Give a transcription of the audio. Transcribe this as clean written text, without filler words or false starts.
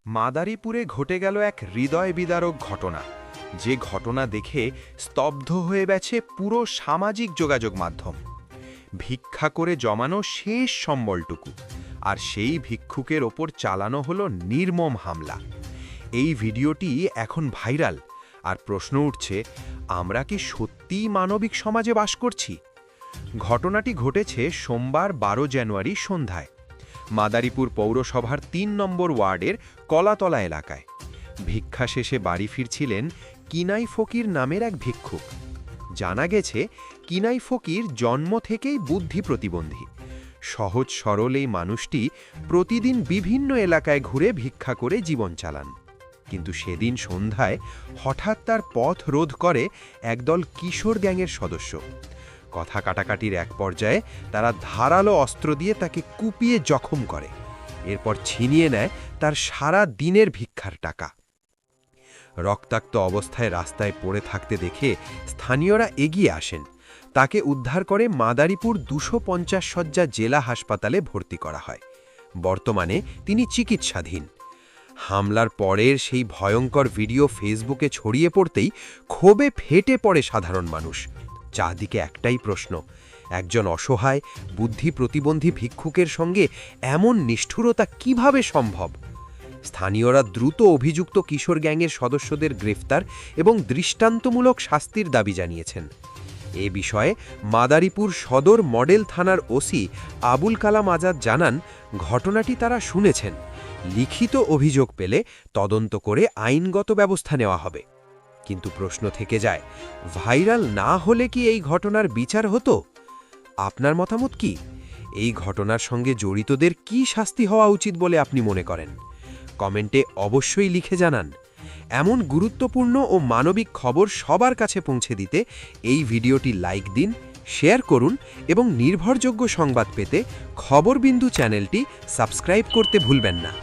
মাদারীপুরে ঘটে গেল এক হৃদয় বিদারক ঘটনা, যে ঘটনা দেখে স্তব্ধ হয়ে গেছে পুরো সামাজিক যোগাযোগ মাধ্যম। ভিক্ষা করে জমানো শেষ সম্বলটুকু, আর সেই ভিক্ষুকের ওপর চালানো হলো নির্মম হামলা। এই ভিডিওটি এখন ভাইরাল, আর প্রশ্ন উঠছে, আমরা কি সত্যিই মানবিক সমাজে বাস করছি? ঘটনাটি ঘটেছে সোমবার 12 জানুয়ারি সন্ধ্যায় মাদারীপুর পৌরসভার ৩ নম্বর ওয়ার্ডের কলাতলা এলাকায়। ভিক্ষা শেষে বাড়ি ফিরছিলেন কিনাই ফকির নামের এক ভিক্ষুক। জানা গেছে, কিনাই ফকির জন্ম থেকেই বুদ্ধি প্রতিবন্ধী। সহজ সরল এই মানুষটি প্রতিদিন বিভিন্ন এলাকায় ঘুরে ভিক্ষা করে জীবন চালান। কিন্তু সেদিন সন্ধ্যায় হঠাৎ তার পথ রোধ করে একদল কিশোর গ্যাংয়ের সদস্য। কথা কাটাকাটির এক পর্যায়ে তারা ধারালো অস্ত্র দিয়ে তাকে কুপিয়ে জখম করে। এরপর ছিনিয়ে নেয় তার সারা দিনের ভিক্ষার টাকা। রক্তাক্ত অবস্থায় রাস্তায় পড়ে থাকতে দেখে স্থানীয়রা এগিয়ে আসেন। তাকে উদ্ধার করে মাদারীপুর 250 শয্যা জেলা হাসপাতালে ভর্তি করা হয়। বর্তমানে তিনি চিকিৎসাধীন। হামলার পরের সেই ভয়ঙ্কর ভিডিও ফেসবুকে ছড়িয়ে পড়তেই ক্ষোভে ফেটে পড়ে সাধারণ মানুষ। চারদিকে একটাই প্রশ্ন, একজন অসহায় বুদ্ধি প্রতিবন্ধী ভিক্ষুকের সঙ্গে এমন নিষ্ঠুরতা কিভাবে সম্ভব? স্থানীয়রা দ্রুত অভিযুক্ত কিশোর গ্যাংয়ের সদস্যদের গ্রেফতার এবং দৃষ্টান্তমূলক শাস্তির দাবি জানিয়েছেন। এ বিষয়ে মাদারীপুর সদর মডেল থানার ওসি আবুল কালাম আজাদ জানান, ঘটনাটি তারা শুনেছেন। লিখিত অভিযোগ পেলে তদন্ত করে আইনগত ব্যবস্থা নেওয়া হবে। কিন্তু প্রশ্ন থেকে যায়, ভাইরাল না হলে কি এই ঘটনার বিচার হতো? আপনার মতামত কি? এই ঘটনার সঙ্গে জড়িতদের কি শাস্তি হওয়া উচিত বলে আপনি মনে করেন? কমেন্টে অবশ্যই লিখে জানান। এমন গুরুত্বপূর্ণ ও মানবিক খবর সবার কাছে পৌঁছে দিতে এই ভিডিওটি লাইক দিন, শেয়ার করুন এবং নির্ভরযোগ্য সংবাদ পেতে খবরবিন্দু চ্যানেলটি সাবস্ক্রাইব করতে ভুলবেন না।